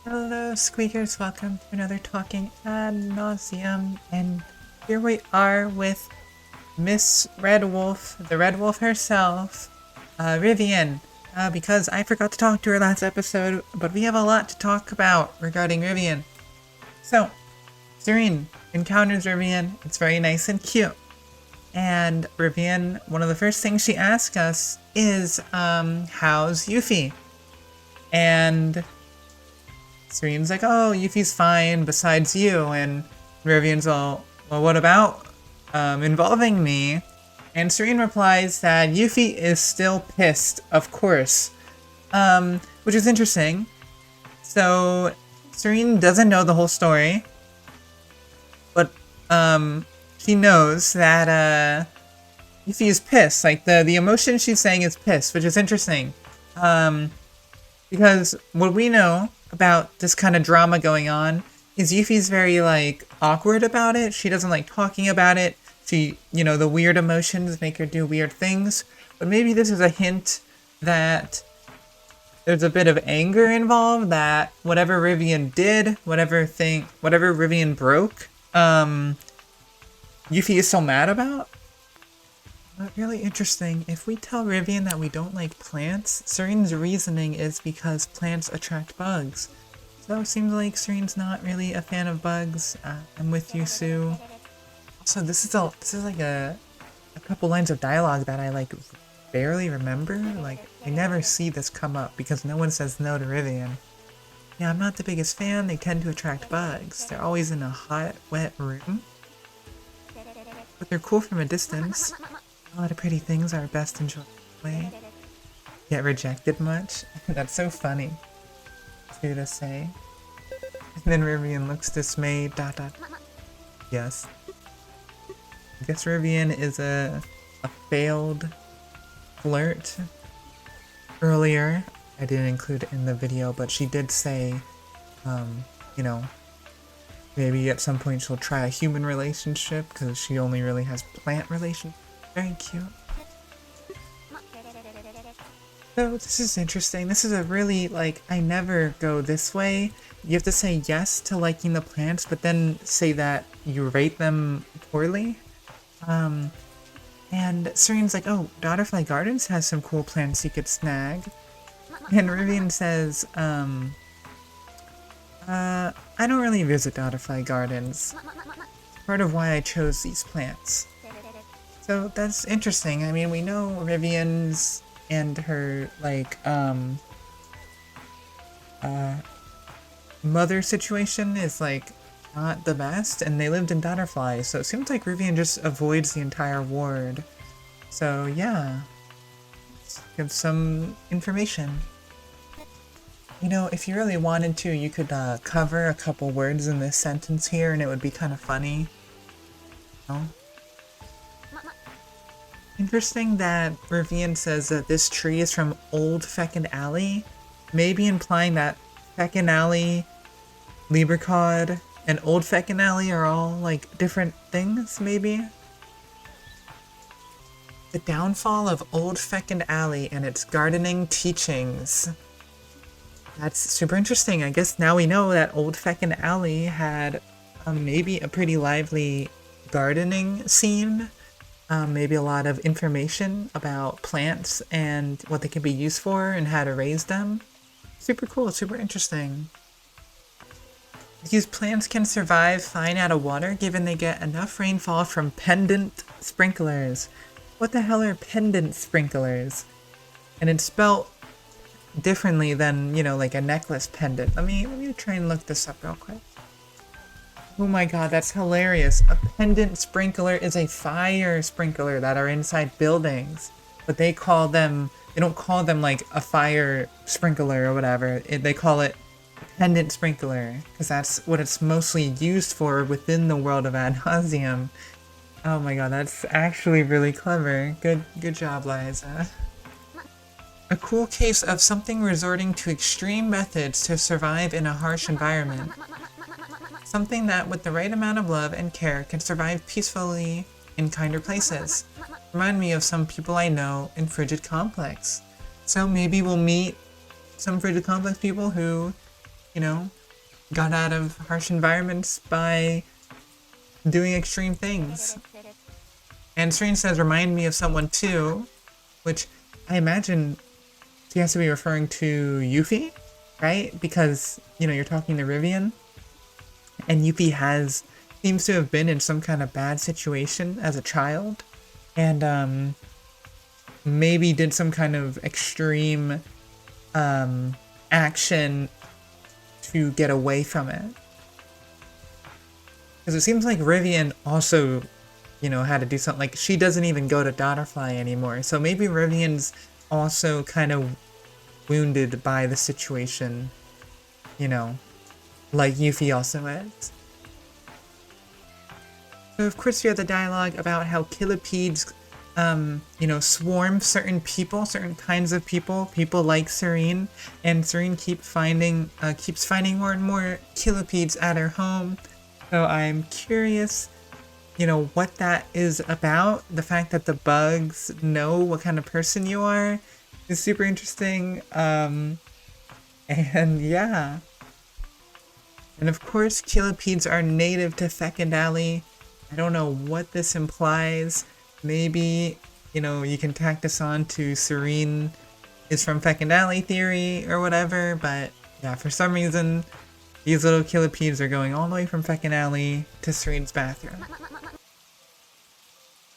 Hello, squeakers. Welcome to another Talking Ad Nauseam. And here we are with Miss Red Wolf, the Red Wolf herself, Rivian. Because I forgot to talk to her last episode, but we have a lot to talk about regarding Rivian. So, Tsurine encounters Rivian. It's very nice and cute. And Rivian, one of the first things she asks us is, how's Yuffie? And Tsurine's like, oh, Yuffie's fine besides you, and Rivian's all, well, what about involving me? And Tsurine replies that Yuffie is still pissed, of course, which is interesting. So Tsurine doesn't know the whole story, but she knows that Yuffie is pissed. Like the emotion she's saying is pissed, which is interesting, because what we know about this kind of drama going on is Yuffie's very, like, awkward about it. She doesn't like talking about it. She, the weird emotions make her do weird things. But maybe this is a hint that there's a bit of anger involved, that whatever Rivian did, whatever Rivian broke, Yuffie is so mad about. But really interesting, if we tell Rivian that we don't like plants, Tsurine's reasoning is because plants attract bugs. So it seems like Tsurine's not really a fan of bugs. I'm with you, Sue. Also, this is like a couple lines of dialogue that I like barely remember. Like, I never see this come up because no one says no to Rivian. Yeah, I'm not the biggest fan. They tend to attract bugs. They're always in a hot, wet room. But they're cool from a distance. A lot of pretty things are best enjoyed way. Get rejected much? That's so funny to say. And then Rivian looks dismayed, ... Yes. I guess Rivian is a failed flirt. Earlier, I didn't include it in the video, but she did say, maybe at some point she'll try a human relationship, because she only really has plant relationships. Very cute. So this is interesting. This is a really, I never go this way. You have to say yes to liking the plants, but then say that you rate them poorly. And Tsurine's like, oh, Daughterfly Gardens has some cool plants you could snag. And Rivian says, I don't really visit Daughterfly Gardens. Part of why I chose these plants. So that's interesting. I mean, we know Rivian's and her, mother situation is, not the best, and they lived in Daughterfly, so it seems like Rivian just avoids the entire ward. So, yeah. Let's give some information. If you really wanted to, you could, cover a couple words in this sentence here, and it would be kind of funny. Interesting that Rivian says that this tree is from Old Feckin' Alley, maybe implying that Feckin' Alley, Liebercod, and Old Feckin' Alley are all, different things, maybe? The downfall of Old Feckin' Alley and its gardening teachings. That's super interesting. I guess now we know that Old Feckin' Alley had maybe a pretty lively gardening scene. Maybe a lot of information about plants and what they can be used for and how to raise them. Super cool, super interesting. These plants can survive fine out of water given they get enough rainfall from pendant sprinklers. What the hell are pendant sprinklers? And it's spelled differently than, like a necklace pendant. Let me try and look this up real quick. Oh my god, that's hilarious. A pendant sprinkler is a fire sprinkler that are inside buildings. But they don't call them a fire sprinkler or whatever. They call it a pendant sprinkler, because that's what it's mostly used for within the world of ad nauseam. Oh my god, that's actually really clever. Good job, Liza. A cool case of something resorting to extreme methods to survive in a harsh environment. Something that, with the right amount of love and care, can survive peacefully in kinder places. Remind me of some people I know in Frigid Complex. So maybe we'll meet some Frigid Complex people who you know, got out of harsh environments by doing extreme things. And Tsurine says, remind me of someone too, which I imagine she has to be referring to Yuffie, right? Because, you know, you're talking to Rivian, and Yuffie seems to have been in some kind of bad situation as a child, and maybe did some kind of extreme action to get away from it. Because it seems like Rivian also, you know, had to do something. Like, she doesn't even go to Daughterfly anymore. So maybe Rivian's also kind of wounded by the situation, you know, like Yuffie also is. So of course you have the dialogue about how killipedes, you know, swarm certain people, certain kinds of people like Tsurine, and Tsurine keeps finding more and more killipedes at her home. So I'm curious, you know, what that is about. The fact that the bugs know what kind of person you are is super interesting. And yeah. And of course, killipedes are native to Fecundali. I don't know what this implies. Maybe, you know, you can tack this on to Tsurine is from Fecundali theory or whatever, but yeah, for some reason, these little killipedes are going all the way from Fecundali to Tsurine's bathroom.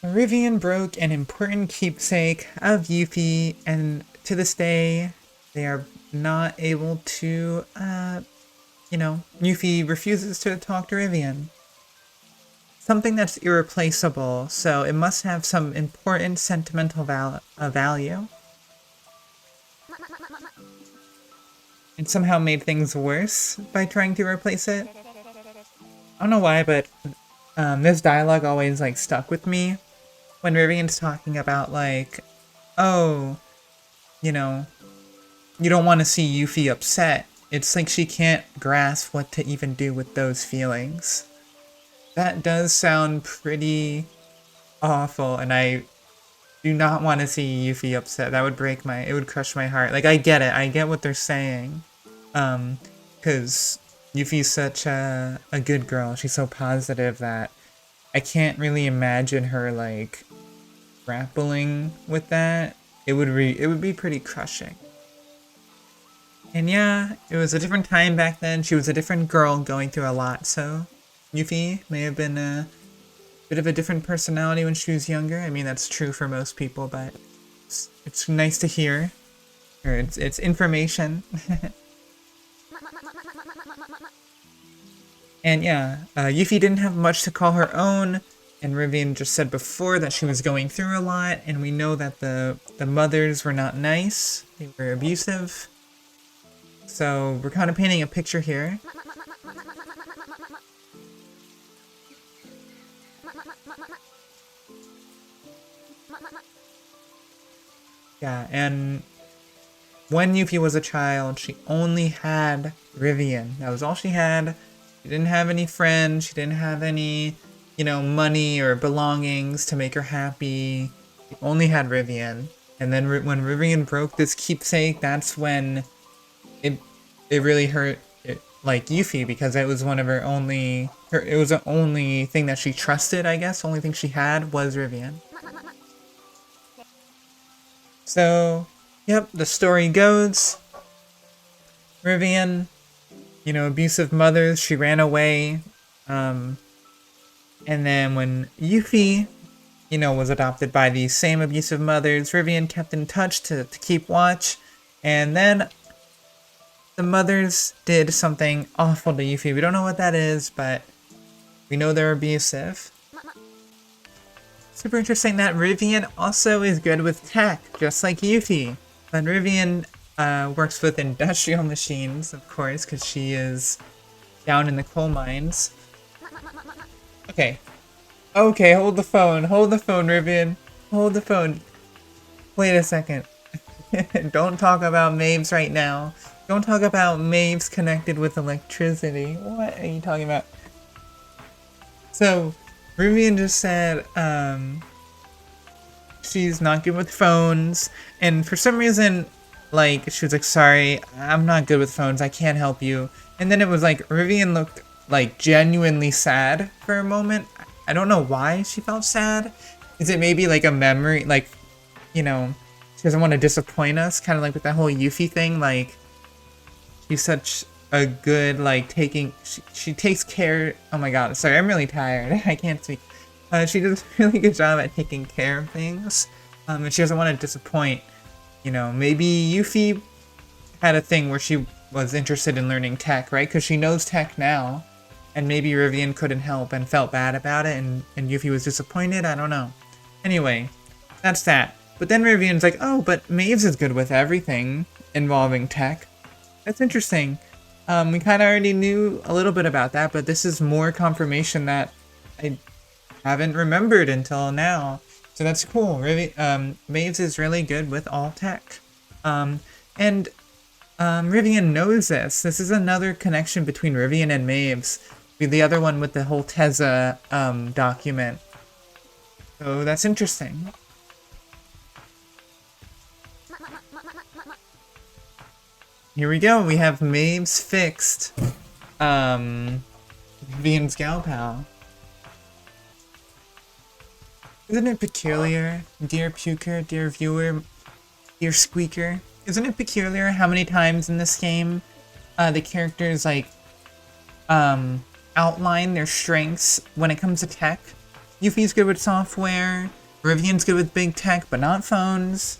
Rivian broke an important keepsake of Yuffie, and to this day, they are not able to, you know, Yuffie refuses to talk to Rivian. Something that's irreplaceable, so it must have some important sentimental value. And somehow made things worse by trying to replace it. I don't know why, but this dialogue always like stuck with me. When Rivian's talking about like, oh, you know, you don't want to see Yuffie upset. It's like she can't grasp what to even do with those feelings. That does sound pretty awful, and I do not want to see Yuffie upset. That would it would crush my heart. Like, I get it. I get what they're saying. Because Yuffie's such a good girl. She's so positive that I can't really imagine her, like, grappling with that. It would be pretty crushing. And yeah, it was a different time back then. She was a different girl going through a lot, so Yuffie may have been a bit of a different personality when she was younger. I mean, that's true for most people, but it's nice to hear. Or it's information. And yeah, Yuffie didn't have much to call her own, and Rivian just said before that she was going through a lot, and we know that the mothers were not nice. They were abusive. So we're kind of painting a picture here. Yeah, and when Yuffie was a child, she only had Rivian. That was all she had. She didn't have any friends. She didn't have any, you know, money or belongings to make her happy. She only had Rivian. And then when Rivian broke this keepsake, that's when it really hurt like Yuffie, because it was one of it was the only thing that she trusted, I guess. The only thing she had was Rivian. So, yep, the story goes, Rivian, you know, abusive mothers, she ran away, and then when Yuffie, you know, was adopted by these same abusive mothers, Rivian kept in touch to keep watch, and then the mothers did something awful to Yuffie. We don't know what that is, but we know they're abusive. Super interesting that Rivian also is good with tech, just like Yuffie. But Rivian works with industrial machines, of course, because she is down in the coal mines. Okay. Okay, hold the phone, Rivian. Hold the phone. Wait a second. Don't talk about Maves right now. Don't talk about Maves connected with electricity. What are you talking about? So, Rivian just said, she's not good with phones, and for some reason, like, she was like, sorry, I'm not good with phones, I can't help you. And then it was like Rivian looked like genuinely sad for a moment. I don't know why she felt sad. Is it maybe like a memory, like, you know, she doesn't want to disappoint us, kind of like with that whole Yuffie thing, like, she's such a good, like, she takes care, oh my god, sorry, I'm really tired, I can't speak. She does a really good job at taking care of things, and she doesn't want to disappoint, you know, maybe Yuffie had a thing where she was interested in learning tech, right, because she knows tech now, and maybe Rivian couldn't help and felt bad about it, and Yuffie was disappointed, I don't know. Anyway, that's that. But then Rivian's like, oh, but Maves is good with everything involving tech. That's interesting. We kind of already knew a little bit about that, but this is more confirmation that I haven't remembered until now. So that's cool. Maves is really good with all tech. And Rivian knows this. This is another connection between Rivian and Maves. The other one with the whole teza document. So that's interesting. Here we go, we have Maves fixed. Vivian's gal pal. Isn't it peculiar, dear puker, dear viewer, dear squeaker? Isn't it peculiar how many times in this game the characters like outline their strengths when it comes to tech? Yuffie's good with software, Rivian's good with big tech but not phones,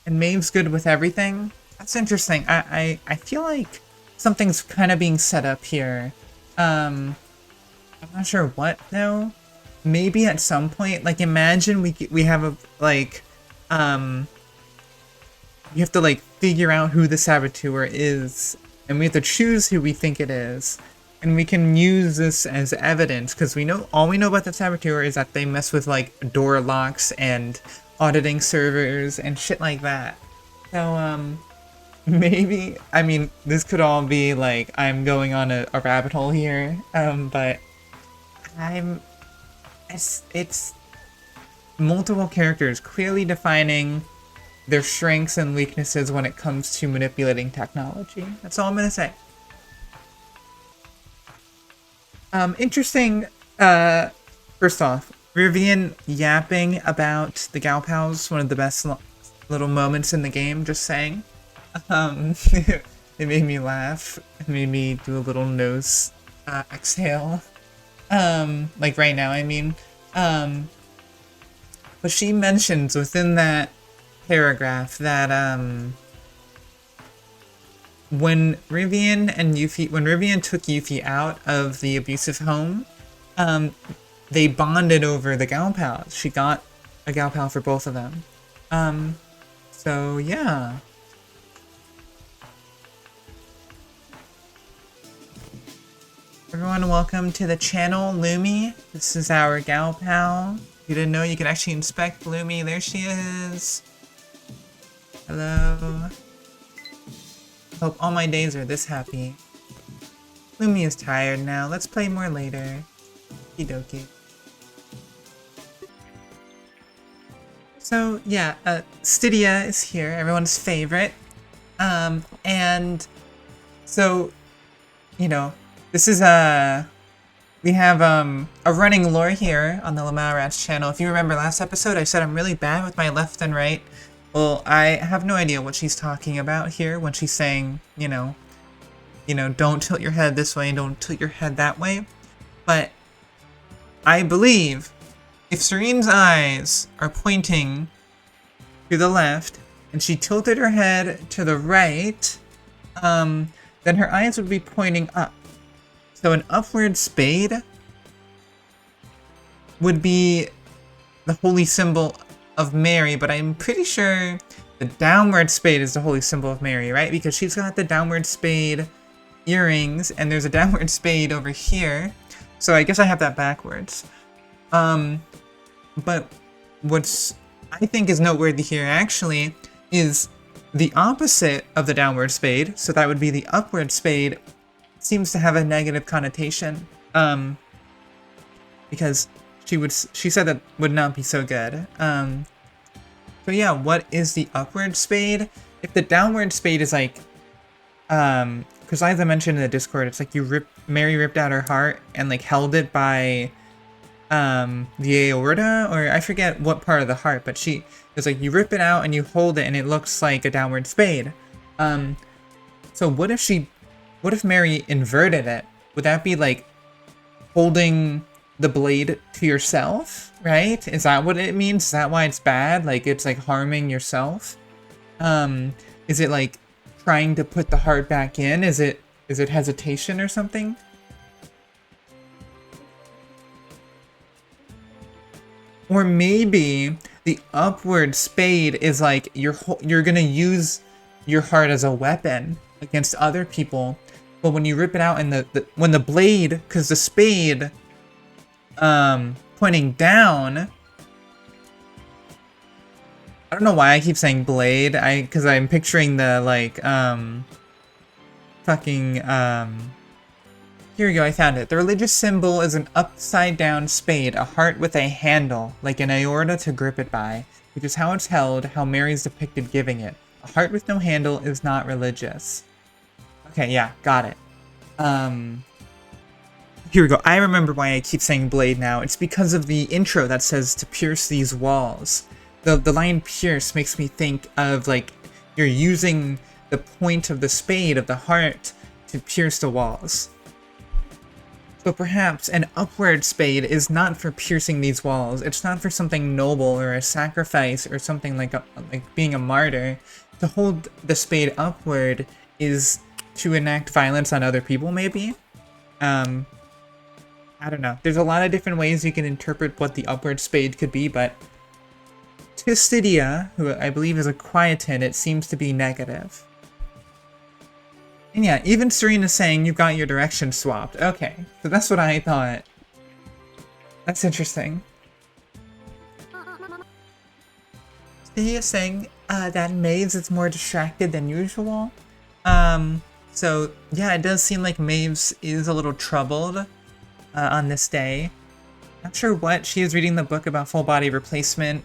and Maeve's good with everything. That's interesting. I feel like something's kind of being set up here. I'm not sure what though. Maybe at some point, like imagine we have a like you have to like figure out who the saboteur is, and we have to choose who we think it is, and we can use this as evidence because all we know about the saboteur is that they mess with like door locks and auditing servers and shit like that. So maybe, I mean, this could all be like I'm going on a rabbit hole here, but it's multiple characters clearly defining their strengths and weaknesses when it comes to manipulating technology. That's all I'm gonna say. Interesting, first off, Rivian yapping about the gal pals, one of the best little moments in the game, just saying. It made me laugh. It made me do a little nose exhale. Like right now, I mean. But she mentions within that paragraph that when Rivian took Yuffie out of the abusive home, they bonded over the gal pals. She got a gal pal for both of them. So yeah. Everyone, welcome to the channel, Lumi. This is our gal pal. If you didn't know, you can actually inspect Lumi. There she is. Hello. Hope all my days are this happy. Lumi is tired now. Let's play more later. Okie So yeah, Stydia is here, everyone's favorite. And so, you know, this is we have a running lore here on the lolratz channel. If you remember last episode, I said I'm really bad with my left and right. Well, I have no idea what she's talking about here when she's saying, you know, don't tilt your head this way and don't tilt your head that way. But I believe if Tsurine's eyes are pointing to the left and she tilted her head to the right, then her eyes would be pointing up. So an upward spade would be the holy symbol of Mary, but I'm pretty sure the downward spade is the holy symbol of Mary, right? Because she's got the downward spade earrings, and there's a downward spade over here. So I guess I have that backwards. But what's I think is noteworthy here actually is the opposite of the downward spade. So that would be the upward spade. Seems to have a negative connotation. Because she said that would not be so good. So yeah, what is the upward spade? If the downward spade is like because as I mentioned in the Discord, it's like Mary ripped out her heart and like held it by the aorta, or I forget what part of the heart, but it's like you rip it out and you hold it and it looks like a downward spade. So what if Mary inverted it? Would that be like holding the blade to yourself, right? Is that what it means? Is that why it's bad? Like it's like harming yourself? Is it like trying to put the heart back in? Is it hesitation or something? Or maybe the upward spade is like you're gonna use your heart as a weapon against other people, but when you rip it out and when the blade, because the spade pointing down, I don't know why I keep saying blade, because I'm picturing the like here we go, I found it. The religious symbol is an upside down spade, a heart with a handle, like an aorta to grip it by, which is how it's held, how Mary's depicted giving it. A heart with no handle is not religious. Okay, yeah, got it. Here we go. I remember why I keep saying blade now. It's because of the intro that says to pierce these walls. The line pierce makes me think of like you're using the point of the spade of the heart to pierce the walls. So perhaps an upward spade is not for piercing these walls. It's not for something noble or a sacrifice or something like being a martyr. To hold the spade upward is to enact violence on other people, maybe? I don't know. There's a lot of different ways you can interpret what the upward spade could be, but to Stydia, who I believe is a quietin, it seems to be negative. And yeah, even Tsurine is saying you got your direction swapped. Okay, so that's what I thought. That's interesting. Stydia is saying that Maves is more distracted than usual. So yeah, it does seem like Maves is a little troubled on this day. Not sure what. She is reading the book about full body replacement,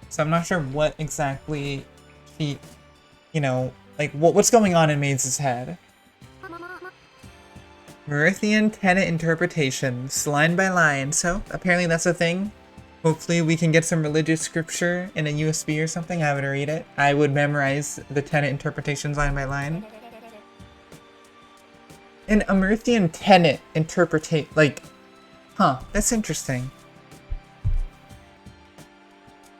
so I'm not sure what exactly she, like what's going on in Maves' head. Merithian tenet interpretations, line by line. So apparently that's a thing. Hopefully we can get some religious scripture in a USB or something. I would read it. I would memorize the tenet interpretations line by line. An Emerthian tenet interpretate, like, that's interesting.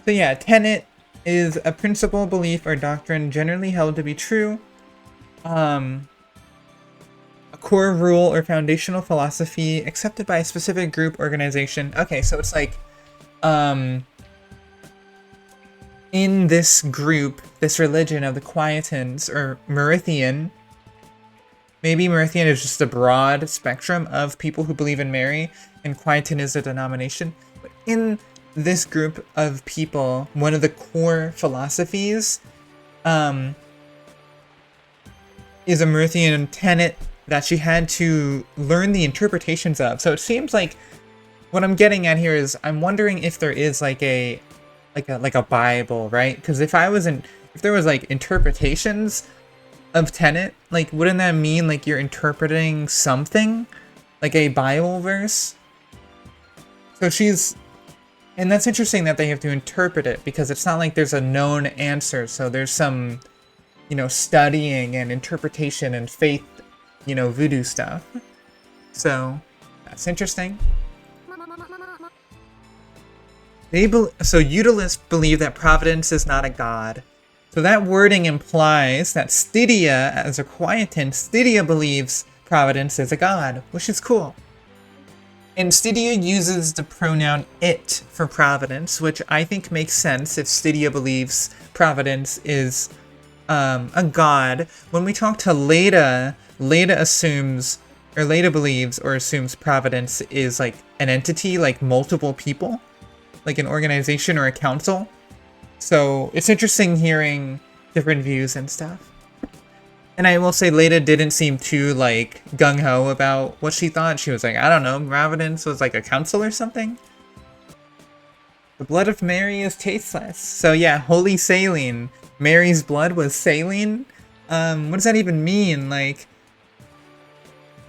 So yeah, tenet is a principle, belief, or doctrine generally held to be true. A core rule or foundational philosophy accepted by a specific group, organization. Okay, so it's like, in this group, this religion of the Quietins, or Merithian, maybe Merithian is just a broad spectrum of people who believe in Mary, and Quietin is a denomination. But in this group of people, one of the core philosophies is a Merithian tenet that she had to learn the interpretations of. So it seems like what I'm getting at here is I'm wondering if there is like a Bible, right? Because if there was like interpretations of tenet, like wouldn't that mean like you're interpreting something, like a Bible verse? So and that's interesting that they have to interpret it, because it's not like there's a known answer. So there's some, studying and interpretation and faith, voodoo stuff. So that's interesting. So Utilists believe that Providence is not a god. So that wording implies that Stydia, as a Quietin, Stydia believes Providence is a god, which is cool. And Stydia uses the pronoun it for Providence, which I think makes sense if Stydia believes Providence is a god. When we talk to Leida, Leida believes or assumes Providence is like an entity, like multiple people, like an organization or a council. So it's interesting hearing different views and stuff. And I will say Leida didn't seem too like gung-ho about what she thought. She was like, I don't know, Providence was like a council or something. The blood of Mary is tasteless. So yeah, holy saline. Mary's blood was saline? What does that even mean? Like,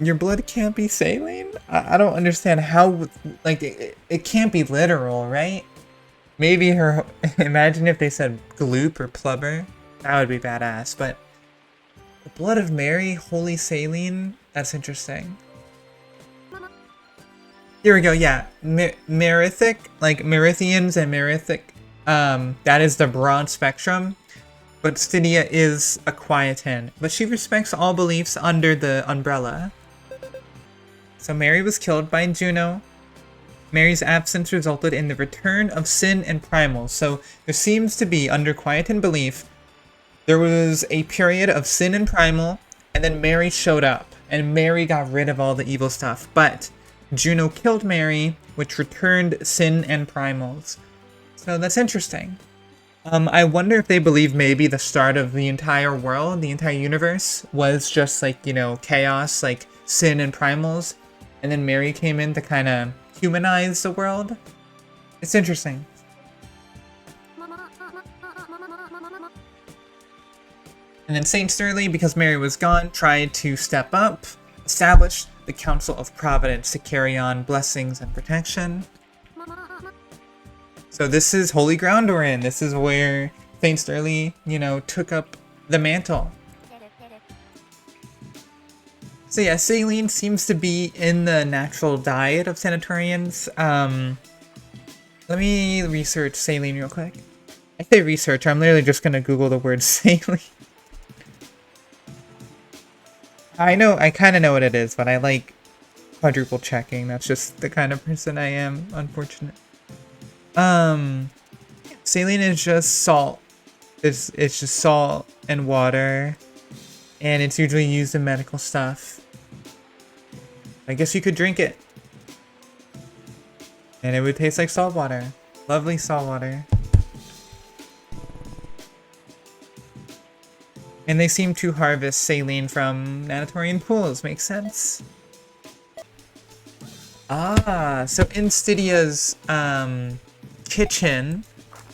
Your blood can't be saline? I don't understand how, like, it can't be literal, right? Maybe her, imagine if they said gloop or plubber. That would be badass, but the blood of Mary, holy saline? That's interesting. Here we go, yeah. Merithic, like Merithians and Merithic, that is the broad spectrum. But Stydia is a quietin, but she respects all beliefs under the umbrella. So Mary was killed by Juno. Mary's absence resulted in the return of sin and primals. So there seems to be, under quietin belief, there was a period of sin and primal, and then Mary showed up, and Mary got rid of all the evil stuff. But Juno killed Mary, which returned sin and primals. So that's interesting. I wonder if they believe maybe the start of the entire world, the entire universe, was just like, you know, chaos, like sin and primals, and then Mary came in to kind of humanize the world. It's interesting. And then Saint Sterlie, because Mary was gone, tried to step up, establish the Council of Providence to carry on blessings and protection. So this is holy ground we're in. This is where Saint Sterlie, you know, took up the mantle. So yeah, saline seems to be in the natural diet of sanatorians. Let me research saline real quick. I say research, I'm literally just gonna Google the word saline. I kind of know what it is, but I like quadruple checking. That's just the kind of person I am, unfortunate. Saline is just salt. It's just salt and water, and it's usually used in medical stuff. I guess you could drink it, and it would taste like salt water. Lovely salt water. And they seem to harvest saline from natatorian pools. Makes sense. Ah, so in Stydia's kitchen,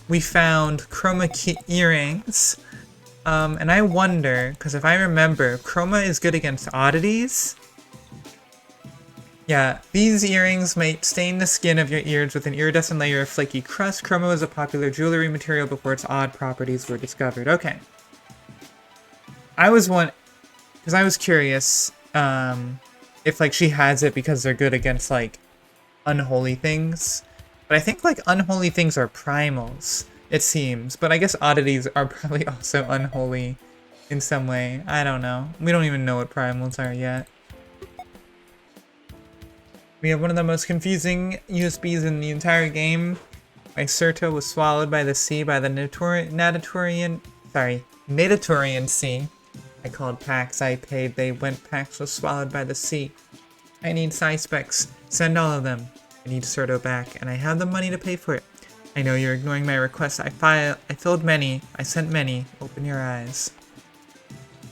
we found chroma key earrings. And I wonder, because if I remember, chroma is good against oddities. Yeah, these earrings might stain the skin of your ears with an iridescent layer of flaky crust. Chroma was a popular jewelry material before its odd properties were discovered. Okay. I was curious, if like she has it because they're good against like unholy things. But I think like unholy things are primals, it seems. But I guess oddities are probably also unholy in some way. I don't know. We don't even know what primals are yet. We have one of the most confusing USBs in the entire game. My Certa was swallowed by the sea by the Natatorian Sea. I called PAX, I paid, they went, PAX was swallowed by the sea. I need psyspecs, send all of them. I need Certo back, and I have the money to pay for it. I know you're ignoring my request, I filled many, I sent many, open your eyes.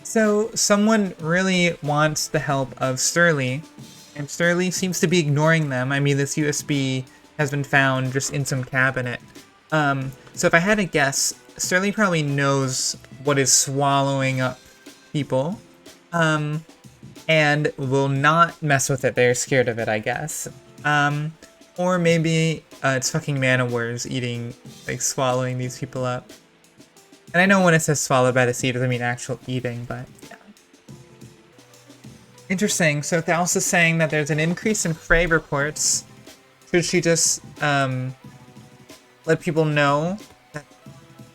So, someone really wants the help of Sterlie, and Sterlie seems to be ignoring them. I mean, this USB has been found just in some cabinet. So if I had to guess, Sterlie probably knows what is swallowing up people, and will not mess with it. They're scared of it, I guess. Or maybe it's fucking Man-O-Wars eating, like swallowing these people up. And I know when it says swallowed by the sea, it doesn't mean actual eating, but yeah. Interesting. So Thaus is saying that there's an increase in fray reports. Should she just let people know that,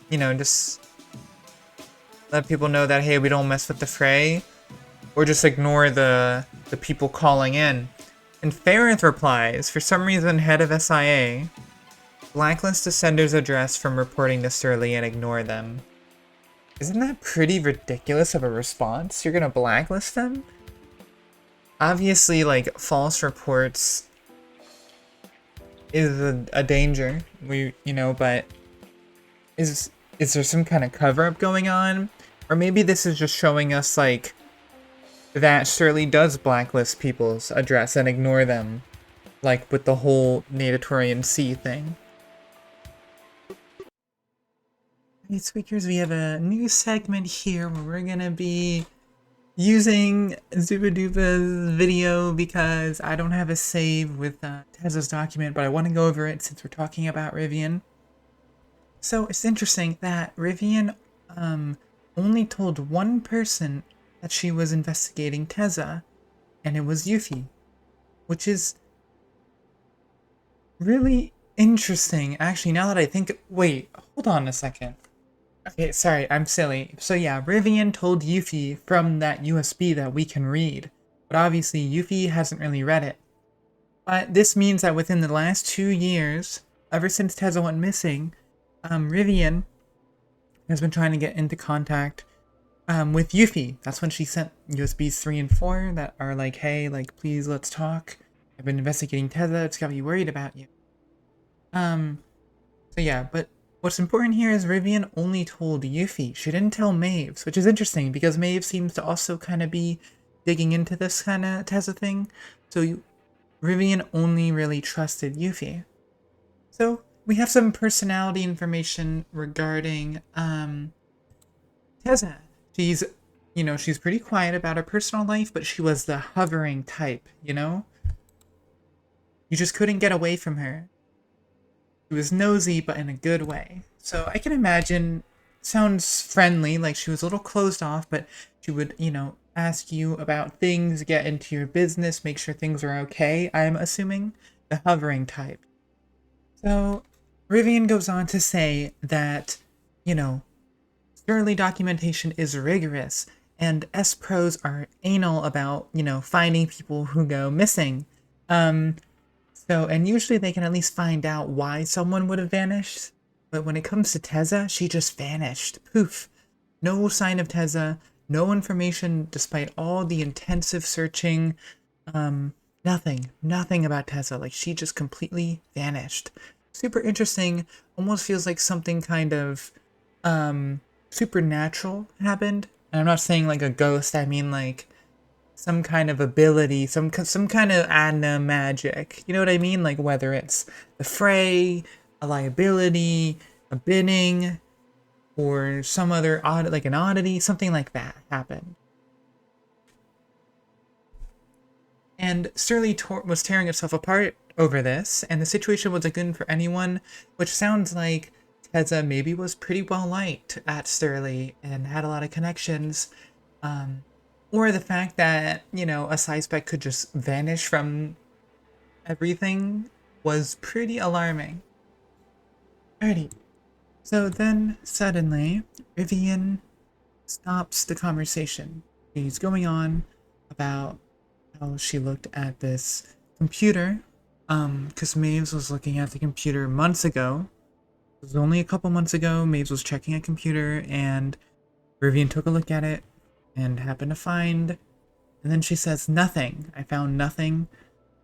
you know, just let people know that, hey, we don't mess with the fray, or just ignore the people calling in? And Farinth replies, for some reason, head of SIA, blacklist the sender's address from reporting to Sterlie and ignore them. Isn't that pretty ridiculous of a response? You're gonna blacklist them? Obviously, like, false reports is a danger, but is there some kind of cover-up going on? Or maybe this is just showing us, like, that Sterlie does blacklist people's address and ignore them, like with the whole Natatorian Sea thing. Hey, speakers, we have a new segment here where we're gonna be using Zubaduba's video because I don't have a save with Teza's document, but I want to go over it since we're talking about Rivian. So it's interesting that Rivian only told one person that she was investigating Teza, and it was Yuffie, which is really interesting. Actually, now that I think, wait, hold on a second. Okay, sorry, I'm silly. So yeah, Rivian told Yuffie from that USB that we can read, but obviously Yuffie hasn't really read it. But this means that within the last 2 years, ever since Teza went missing, Rivian has been trying to get into contact with Yuffie. That's when she sent USBs 3 and 4 that are like, hey, like, please let's talk. I've been investigating Teza, it's got me worried about you. So yeah, but what's important here is Rivian only told Yuffie. She didn't tell Maves, which is interesting because Maeve seems to also kind of be digging into this kind of Teza thing. So Rivian only really trusted Yuffie. So we have some personality information regarding Teza. She's, she's pretty quiet about her personal life, but she was the hovering type, You just couldn't get away from her. She was nosy, but in a good way. So I can imagine, sounds friendly, like she was a little closed off, but she would, ask you about things, get into your business, make sure things are okay, I'm assuming. The hovering type. So Rivian goes on to say that, Sterlie documentation is rigorous, and S-pros are anal about, finding people who go missing. And usually they can at least find out why someone would have vanished. But when it comes to Teza, she just vanished. Poof. No sign of Teza, no information despite all the intensive searching. Nothing about Teza. Like, she just completely vanished. Super interesting. Almost feels like something kind of supernatural happened. And I'm not saying like a ghost, I mean like some kind of ability, some kind of Adna magic. You know what I mean? Like whether it's the fray, a liability, a binning, or some other like an oddity, something like that happened. And Sterlie was tearing itself apart over this, and the situation wasn't good for anyone, which sounds like Teza maybe was pretty well liked at Sterlie and had a lot of connections. Or the fact that, a psyspec could just vanish from everything was pretty alarming. Alrighty. So then, suddenly, Rivian stops the conversation. He's going on about how she looked at this computer, because Maves was looking at the computer months ago. It was only a couple months ago, Maves was checking a computer, and Rivian took a look at it, and happened to find, and then she says, nothing. I found nothing.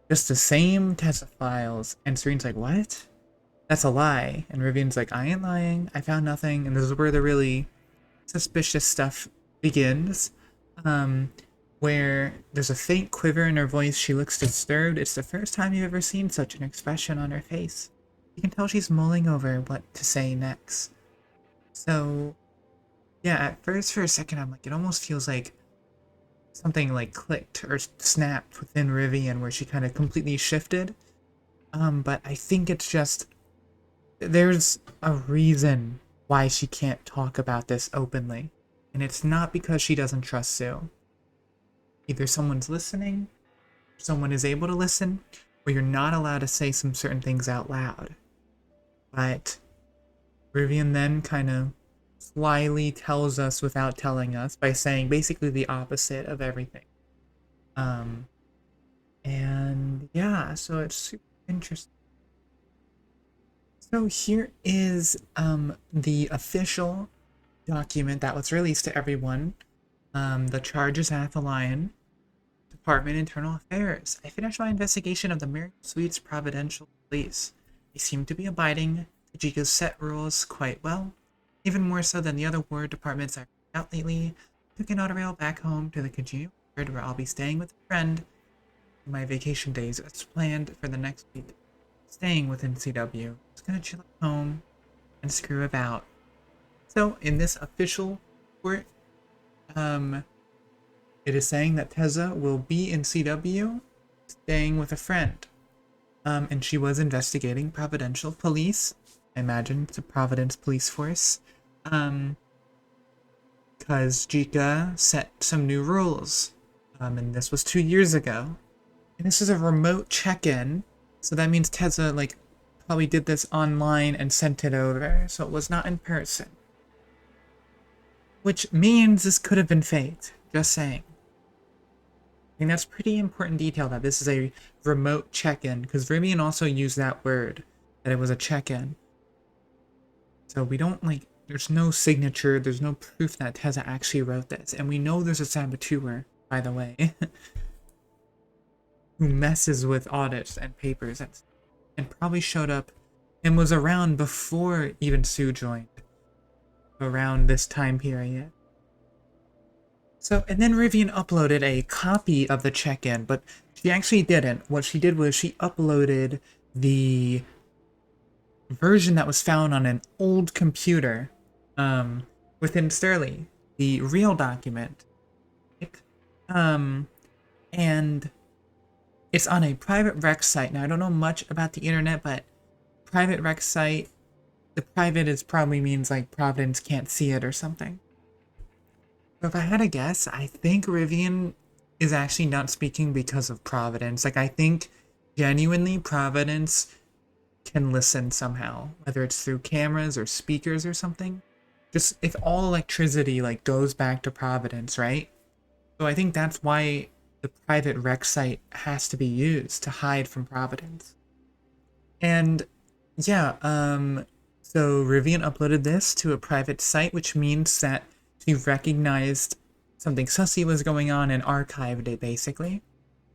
Just the same Teza files. And Serene's like, what? That's a lie. And Rivian's like, I ain't lying. I found nothing. And this is where the really suspicious stuff begins. Where there's a faint quiver in her voice. She looks disturbed. It's the first time you've ever seen such an expression on her face. You can tell she's mulling over what to say next. So, yeah, at first, for a second, I'm like, it almost feels like something like clicked or snapped within Rivian where she kind of completely shifted. But I think it's just, there's a reason why she can't talk about this openly. And it's not because she doesn't trust Sue. Either someone's listening, someone is able to listen, or you're not allowed to say some certain things out loud. But Rivian then kind of slyly tells us without telling us by saying basically the opposite of everything. And yeah, so it's super interesting. So here is the official document that was released to everyone. The charges at the Lion Department Internal Affairs. I finished my investigation of the Miracle Suites Providential Police. They seem to be abiding the Jicca's set rules quite well, even more so than the other ward departments I've out lately. Took an autorail back home to the congenial ward where I'll be staying with a friend in my vacation days as planned for the next week. Staying within CW. Just gonna chill at home and screw about. So in this official report, it is saying that Teza will be in CW, staying with a friend. And she was investigating Providential Police. I imagine it's a Providence police force. Because Jicca set some new rules. And this was 2 years ago. And this is a remote check-in. So that means Teza, like, probably did this online and sent it over. So it was not in person. Which means this could have been faked. Just saying. I think that's pretty important detail that this is a remote check-in, because Rivian also used that word, that it was a check-in. So we don't, like, there's no signature, there's no proof that Teza actually wrote this. And we know there's a saboteur, by the way, who messes with audits and papers and probably showed up and was around before even Sue joined, around this time period. So, and then Rivian uploaded a copy of the check-in, but she actually didn't. What she did was she uploaded the version that was found on an old computer within Sterlie, the real document. And it's on a private rec site. Now, I don't know much about the internet, but private rec site, the private is probably means like Providence can't see it or something. So if I had to guess, I think Rivian is actually not speaking because of Providence. Like, I think genuinely Providence can listen somehow, whether it's through cameras or speakers or something. Just if all electricity like goes back to Providence, right? So I think that's why the private rec site has to be used to hide from Providence. And yeah, so Rivian uploaded this to a private site, which means that she recognized something sussy was going on and archived it, basically.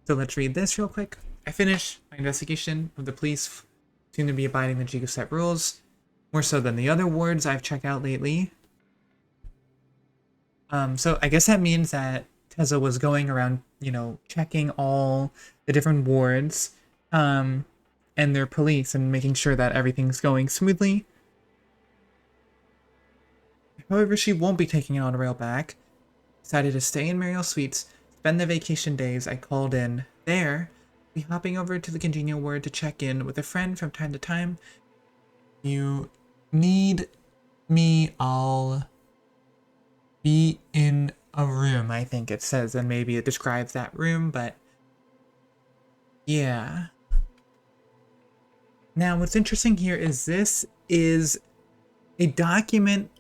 So let's read this real quick. I finished my investigation of the police seem to be abiding the GITE set rules, more so than the other wards I've checked out lately. So I guess that means that Teza was going around, you know, checking all the different wards and their police and making sure that everything's going smoothly. However, she won't be taking an autorail back. Decided to stay in Mariel Suites, spend the vacation days I called in there, be hopping over to the congenial ward to check in with a friend from time to time. You need me, I'll be in a room, I think it says, and maybe it describes that room, but yeah. Now, what's interesting here is this is a document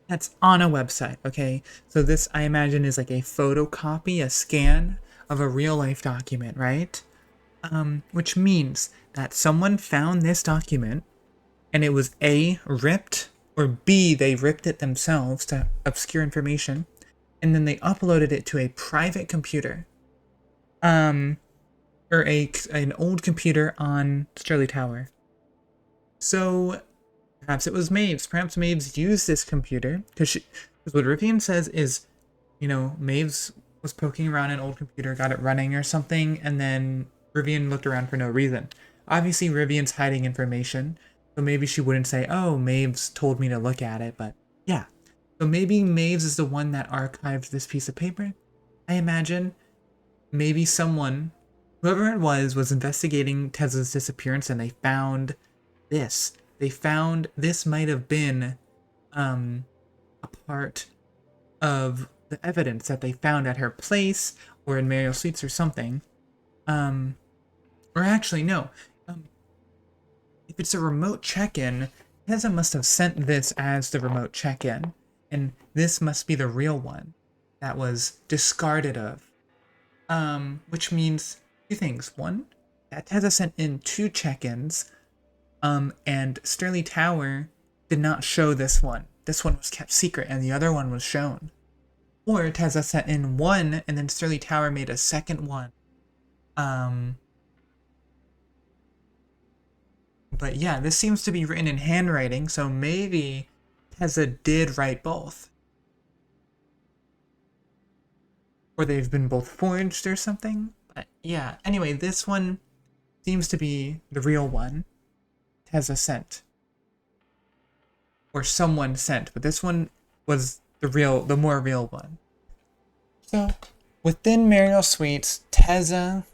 that's on a website, okay? So this, I imagine, is like a photocopy, a scan of a real-life document, right? Which means that someone found this document, and it was A, ripped, or B, they ripped it themselves to obscure information, and then they uploaded it to a private computer, or an old computer on Sterlie Tower. So perhaps it was Maves. Perhaps Maves used this computer because what Rivian says is, you know, Maves was poking around an old computer, got it running or something, and then Rivian looked around for no reason. Obviously, Rivian's hiding information, so maybe she wouldn't say, "Oh, Maves told me to look at it," but yeah. So maybe Maves is the one that archived this piece of paper. I imagine maybe someone, whoever it was investigating Teza's disappearance, and they found this. They found this might have been a part of the evidence that they found at her place or in Mariel Suites or something. Or actually, no. If it's a remote check-in, Teza must have sent this as the remote check-in, and this must be the real one that was discarded of. Which means two things. One, that Teza sent in 2 check-ins, and Sterlie Tower did not show this one. This one was kept secret, and the other one was shown. Or Teza sent in 1, and then Sterlie Tower made a second one. But yeah, this seems to be written in handwriting, so maybe Teza did write both. Or they've been both forged or something. But yeah, anyway, this one seems to be the real one Teza sent. Or someone sent, but this one was the more real one. So, within Mariel Suites, Teza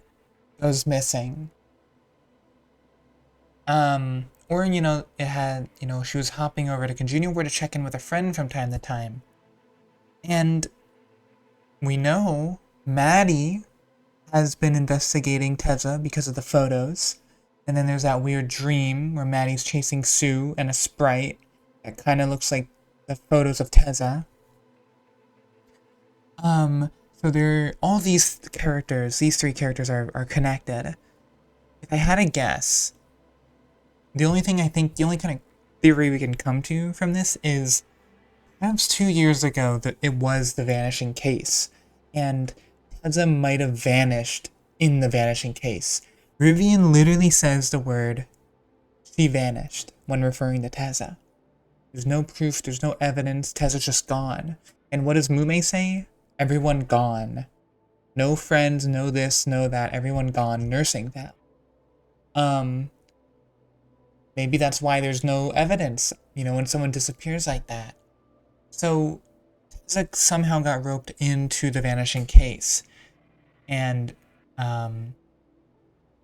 goes missing. Or, you know, it had, you know, she was hopping over to Congenial Word to check in with a friend from time to time. And we know Maddie has been investigating Teza because of the photos. And then there's that weird dream where Maddie's chasing Sue and a sprite that kind of looks like the photos of Teza. So there, all these characters, these three characters are connected. If I had a guess, the only thing I think, the only kind of theory we can come to from this is perhaps 2 years ago that it was the vanishing case. And Teza might have vanished in the vanishing case. Rivian literally says the word, she vanished, when referring to Teza. There's no proof, there's no evidence, Teza's just gone. And what does Mume say? Everyone gone. No friends, no this, no that, everyone gone, nursing that. Maybe that's why there's no evidence, you know, when someone disappears like that. So, Teza somehow got roped into the vanishing case. And,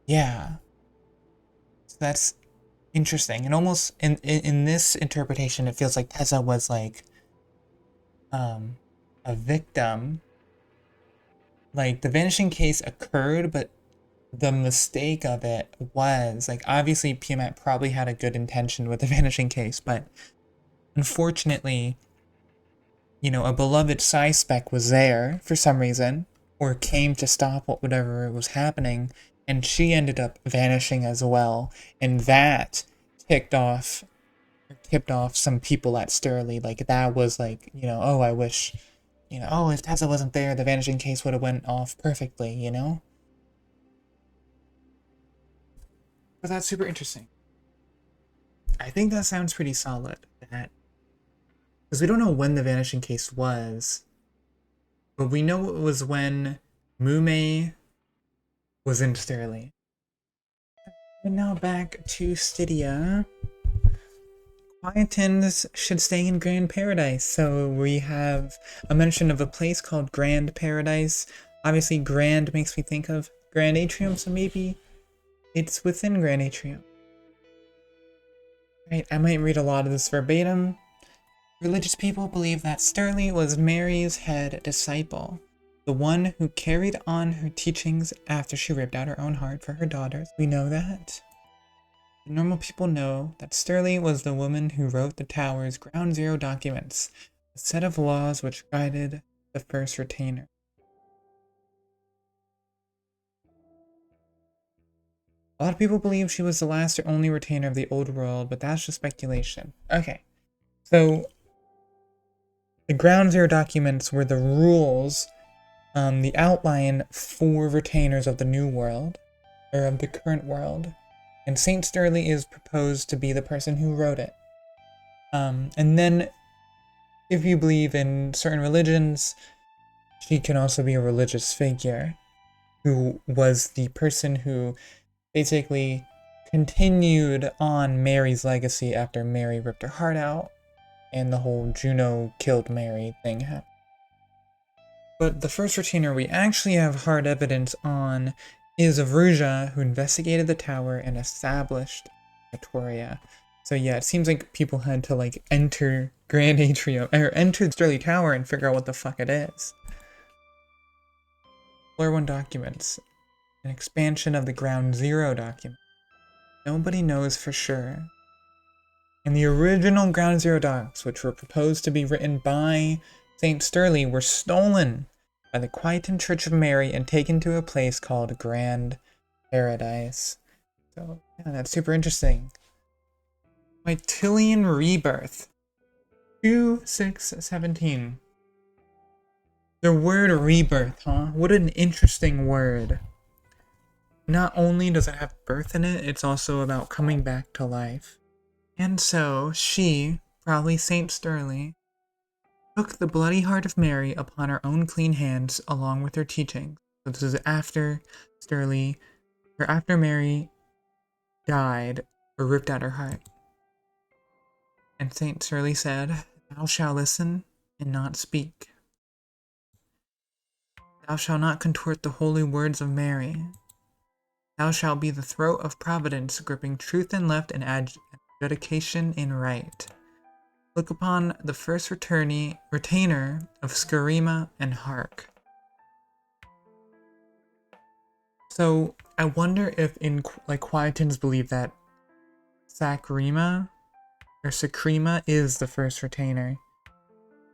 yeah. So that's interesting. And almost, in this interpretation, it feels like Teza was like, a victim. Like, the vanishing case occurred, but the mistake of it was, like, obviously Piamat probably had a good intention with the vanishing case, but unfortunately, you know, a beloved psyspec was there for some reason, or came to stop whatever was happening, and she ended up vanishing as well, and that tipped off some people at Sterlie. Like, that was like, you know, oh, I wish, you know, oh, if Teza wasn't there, the vanishing case would have went off perfectly, you know? But that's super interesting. I think that sounds pretty solid. That because we don't know when the vanishing case was, but we know it was when Mume was in Sterlie. And now back to Stydia. Quietins should stay in Grand Paradise. So we have a mention of a place called Grand Paradise. Obviously, Grand makes me think of Grand Atrium, so maybe it's within Grand Atrium. Right, I might read a lot of this verbatim. Religious people believe that Sterlie was Mary's head disciple, the one who carried on her teachings after she ripped out her own heart for her daughters. We know that. The normal people know that Sterlie was the woman who wrote the tower's Ground Zero documents, a set of laws which guided the first retainer. A lot of people believe she was the last or only retainer of the old world, but that's just speculation. Okay, so the Ground Zero documents were the rules, the outline for retainers of the new world, or of the current world. And Saint Sterlie is proposed to be the person who wrote it. And then, if you believe in certain religions, she can also be a religious figure who was the person who basically continued on Mary's legacy after Mary ripped her heart out and the whole Juno killed Mary thing happened. But the first retainer we actually have hard evidence on is of Ruja, who investigated the tower and established Victoria. So yeah, it seems like people had to like enter Grand Atrium, or enter Sterlie Tower and figure out what the fuck it is. Floor 1 documents. An expansion of the Ground Zero document. Nobody knows for sure. And the original Ground Zero docs, which were proposed to be written by Saint Sterlie, were stolen by the Quieten Church of Mary and taken to a place called Grand Paradise. So, yeah, that's super interesting. Mytilian Rebirth. 2617. The word rebirth, huh? What an interesting word. Not only does it have birth in it, it's also about coming back to life. And so, she, probably Saint Sterlie, took the bloody heart of Mary upon her own clean hands along with her teachings. So this is after Sterlie, or after Mary died or ripped out her heart. And Saint Sterlie said, "Thou shalt listen and not speak." Thou shalt not contort the holy words of Mary. Thou shalt be the throat of providence, gripping truth in left and adjudication in right. Look upon the first retainer of Scarima and hark. So I wonder if in Quietans believe that Sacrima or Sacrima is the first retainer.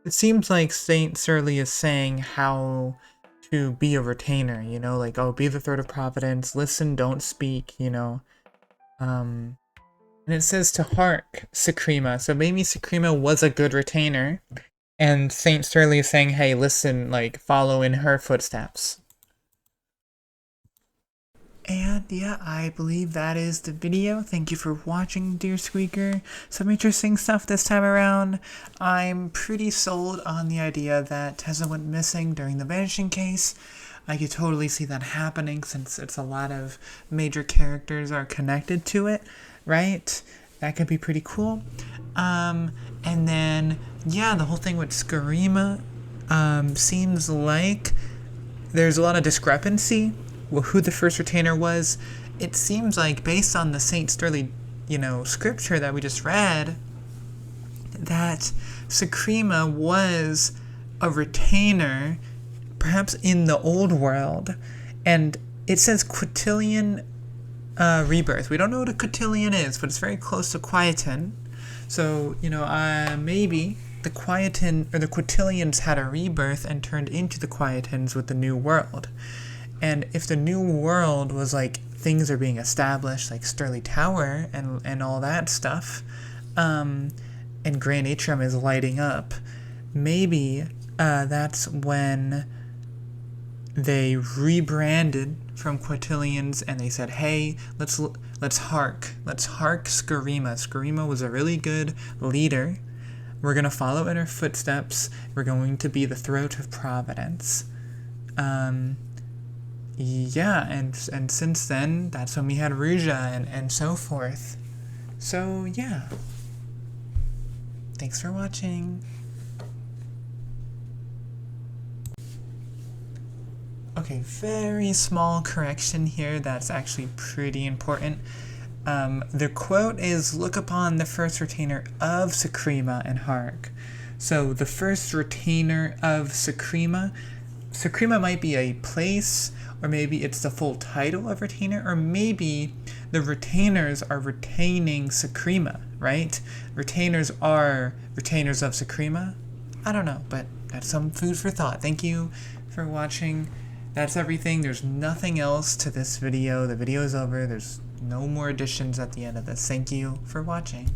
It seems like Saint Sterlie is saying how to be a retainer, you know, like, oh, be the throat of providence, listen, don't speak, you know. And it says to hark Sacrima, so maybe Sacrima was a good retainer, and Saint Sterlie is saying, hey, listen, like, follow in her footsteps. And yeah, I believe that is the video. Thank you for watching, dear Squeaker. Some interesting stuff this time around. I'm pretty sold on the idea that Teza went missing during the vanishing case. I could totally see that happening since it's a lot of major characters are connected to it, right? That could be pretty cool. And then, yeah, the whole thing with Scarima seems like there's a lot of discrepancy. Well, who the first retainer was. It seems like, based on the Saint Sterlie, you know, scripture that we just read, that Sacrima was a retainer, perhaps in the old world, and it says quotillion rebirth. We don't know what a quotillion is, but it's very close to Quietin. So, you know, maybe the Quietin or the quotillions had a rebirth and turned into the Quietins with the new world. And if the new world was like things are being established, like Sterlie Tower and all that stuff, and Grand Atrium is lighting up, maybe that's when they rebranded from Quotillions and they said, hey, let's hark Scarima. Scarima was a really good leader. We're gonna follow in her footsteps. We're going to be the throat of providence. Yeah, and since then, that's when we had Ruja and so forth. So, yeah. Thanks for watching. Okay, very small correction here that's actually pretty important. The quote is, look upon the first retainer of Sacrima and hark. So, the first retainer of Sacrima might be a place, or maybe it's the full title of retainer, or maybe the retainers are retaining Sacrima, right? Retainers are retainers of Sacrima? I don't know, but that's some food for thought. Thank you for watching. That's everything. There's nothing else to this video. The video is over. There's no more additions at the end of this. Thank you for watching.